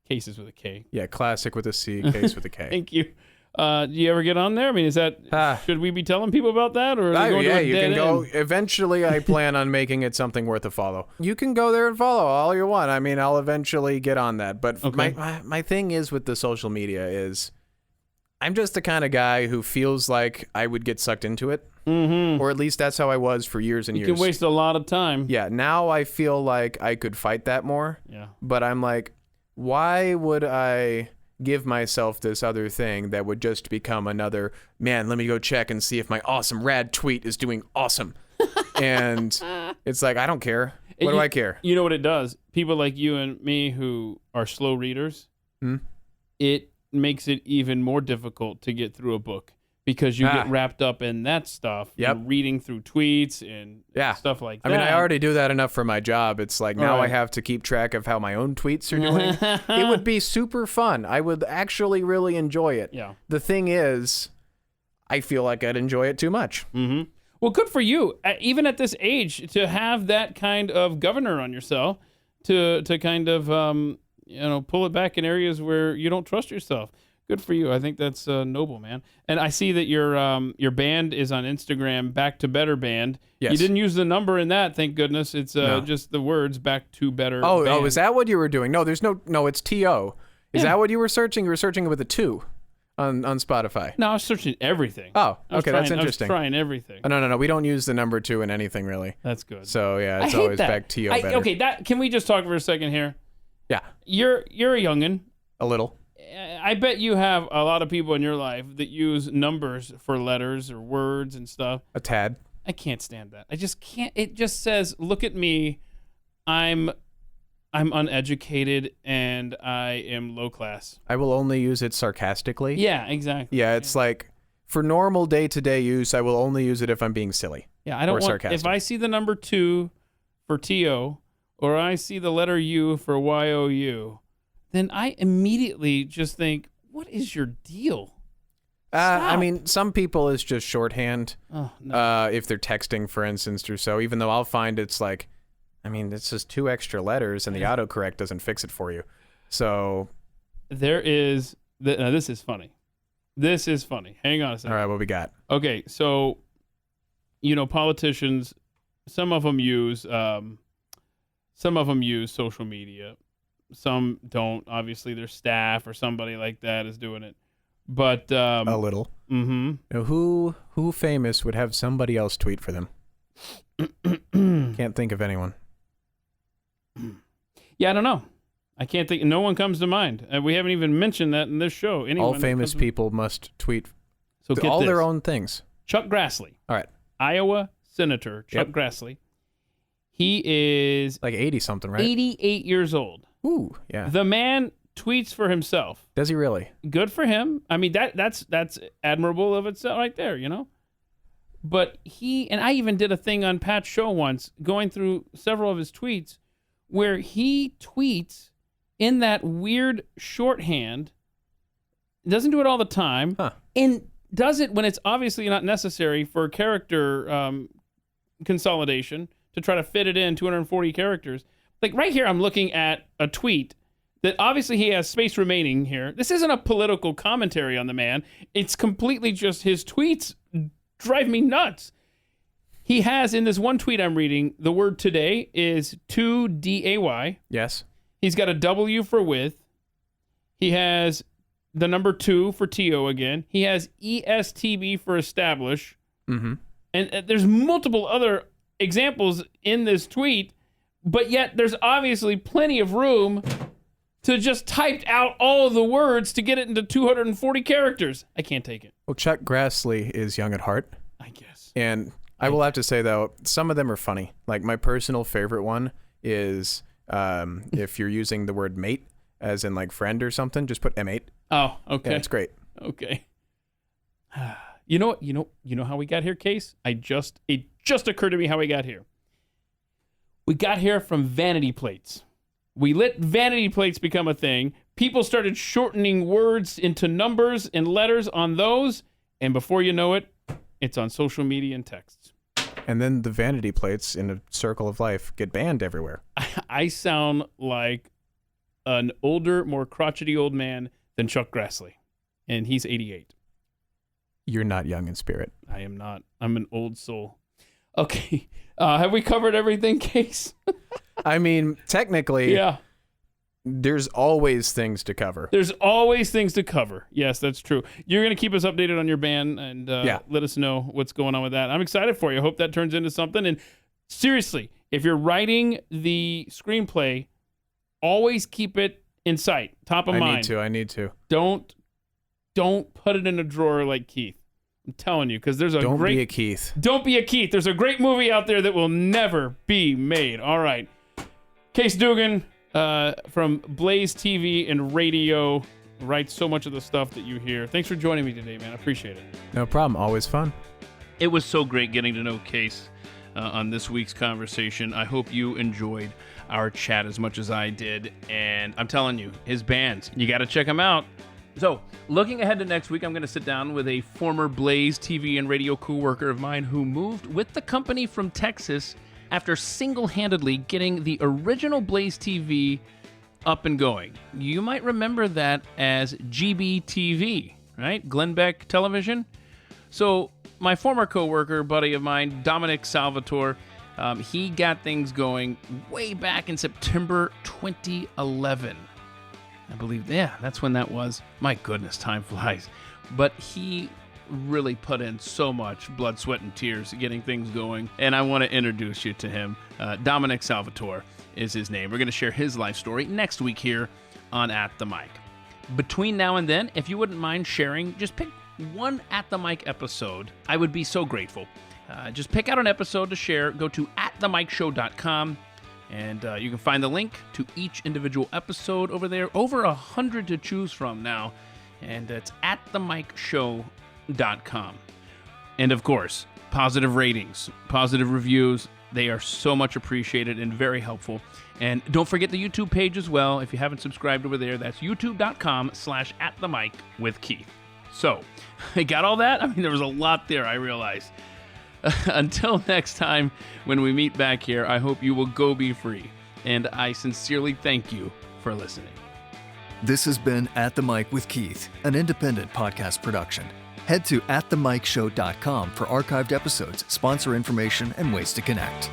Cases with a K. Yeah, classic with a C, Kase with a K. Thank you. Do you ever get on there? I mean, is that should we be telling people about that, or are they going to a you dead can go. end? Eventually, I plan on making it something worth a follow. You can go there and follow all you want. I mean, I'll eventually get on that. But Okay. my thing is with the social media is, I'm just the kind of guy who feels like I would get sucked into it, or at least that's how I was for years and years. You can waste a lot of time. Yeah, now I feel like I could fight that more. Yeah. But I'm like, why would I give myself this other thing that would just become another, man, let me go check and see if my awesome rad tweet is doing awesome. And it's like, I don't care. What do I care? You know what it does? People like you and me who are slow readers, it makes it even more difficult to get through a book because you get wrapped up in that stuff. Yep. And reading through tweets and stuff like that. I mean, I already do that enough for my job. It's like now I have to keep track of how my own tweets are doing. It would be super fun. I would actually really enjoy it. Yeah. The thing is, I feel like I'd enjoy it too much. Mm-hmm. Well, good for you. Even at this age, to have that kind of governor on yourself, to kind of pull it back in areas where you don't trust yourself. Good for you. I think that's noble, man. And I see that your band is on Instagram, Back to Better Band. Yes. You didn't use the number in that, thank goodness. It's just the words Back to Better Band. Oh, is that what you were doing? No, it's T-O. Is that what you were searching? You were searching with a 2 on Spotify. No, I was searching everything. Oh, okay, that's interesting. I was trying everything. Oh, no. We don't use the number 2 in anything, really. That's good. So, yeah, it's I hate always that. Back T-O better. Okay, can we just talk for a second here? Yeah. You're a youngin'. A little. I bet you have a lot of people in your life that use numbers for letters or words and stuff. A tad. I can't stand that. I just can't. It just says, look at me. I'm uneducated and I am low class. I will only use it sarcastically. Yeah, exactly. Yeah, it's like, for normal day-to-day use, I will only use it if I'm being silly. Yeah, I don't want, sarcastic. if I see the number 2 for T-O or I see the letter U for Y-O-U, then I immediately just think, what is your deal? I mean, some people it's just shorthand. Oh, no. If they're texting, for instance, or so, even though I'll find it's like, I mean, it's just 2 extra letters and the autocorrect doesn't fix it for you. So there is, now this is funny. This is funny. Hang on a second. all right, what we got? Okay, so, politicians, some of them use social media. Some don't. Obviously, their staff or somebody like that is doing it. But a little. Mm-hmm. Now, who famous would have somebody else tweet for them? Can't think of anyone. Yeah, I don't know. I can't think. No one comes to mind. We haven't even mentioned that in this show. Anyone All famous people must tweet so get all this. their own things. Chuck Grassley. All right. Iowa Senator Chuck Grassley. He is like 80-something, right? 88 years old. Ooh, yeah. The man tweets for himself. Does he really? Good for him. I mean, that's admirable of itself right there, But and I even did a thing on Pat's show once, going through several of his tweets, where he tweets in that weird shorthand, doesn't do it all the time, and does it when it's obviously not necessary for character consolidation to try to fit it in 240 characters. Like right here, I'm looking at a tweet that obviously he has space remaining here. This isn't a political commentary on the man. It's completely just his tweets drive me nuts. He has, in this one tweet I'm reading, the word today is 2DAY. Yes. He's got a W for with. He has the number 2 for TO again. He has ESTB for establish. Mm-hmm. And there's multiple other examples in this tweet, but yet there's obviously plenty of room to just typed out all of the words to get it into 240 characters. I can't take it. Well, Chuck Grassley is young at heart. I guess. And I will have to say, though, some of them are funny. Like, my personal favorite one is if you're using the word mate, as in, like, friend or something, just put M8. Oh, okay. Yeah, it's great. Okay. You know what? You know how we got here, Kase? It just occurred to me how we got here. We got here from vanity plates. We let vanity plates become a thing. People started shortening words into numbers and letters on those, and before you know it, it's on social media and texts. And then the vanity plates in a circle of life get banned everywhere. I sound like an older, more crotchety old man than Chuck Grassley, and he's 88. You're not young in spirit. I am not. I'm an old soul. Okay. Have we covered everything, Kase? I mean, technically, Yeah. there's always things to cover. There's always things to cover. Yes, that's true. You're going to keep us updated on your band and let us know what's going on with that. I'm excited for you. I hope that turns into something. And seriously, if you're writing the screenplay, always keep it in sight, top of mind. I need to. Don't put it in a drawer like Keith. I'm telling you, because there's Don't be a Keith. Don't be a Keith. There's a great movie out there that will never be made. All right. Kase Duggan from Blaze TV and Radio writes so much of the stuff that you hear. Thanks for joining me today, man. I appreciate it. No problem. Always fun. It was so great getting to know Kase on this week's conversation. I hope you enjoyed our chat as much as I did. And I'm telling you, his bands, you got to check them out. So, looking ahead to next week, I'm going to sit down with a former Blaze TV and radio co-worker of mine who moved with the company from Texas after single-handedly getting the original Blaze TV up and going. You might remember that as GBTV, right? Glenn Beck Television. So, my former co-worker, buddy of mine, Dominic Salvatore, he got things going way back in September 2011. I believe, that's when that was. My goodness, time flies. But he really put in so much blood, sweat, and tears getting things going. And I want to introduce you to him. Dominic Salvatore is his name. We're going to share his life story next week here on At the Mic. Between now and then, if you wouldn't mind sharing, just pick one At the Mic episode. I would be so grateful. Just pick out an episode to share. Go to atthemicshow.com. And you can find the link to each individual episode over there. Over 100 to choose from now. And it's atthemicshow.com. And of course, positive ratings, positive reviews. They are so much appreciated and very helpful. And don't forget the YouTube page as well. If you haven't subscribed over there, that's youtube.com/atthemic with Keith. So, I got all that? I mean, there was a lot there, I realized. Until next time, when we meet back here, I hope you will go be free. And I sincerely thank you for listening. This has been At the Mic with Keith, an independent podcast production. Head to atthemicshow.com for archived episodes, sponsor information, and ways to connect.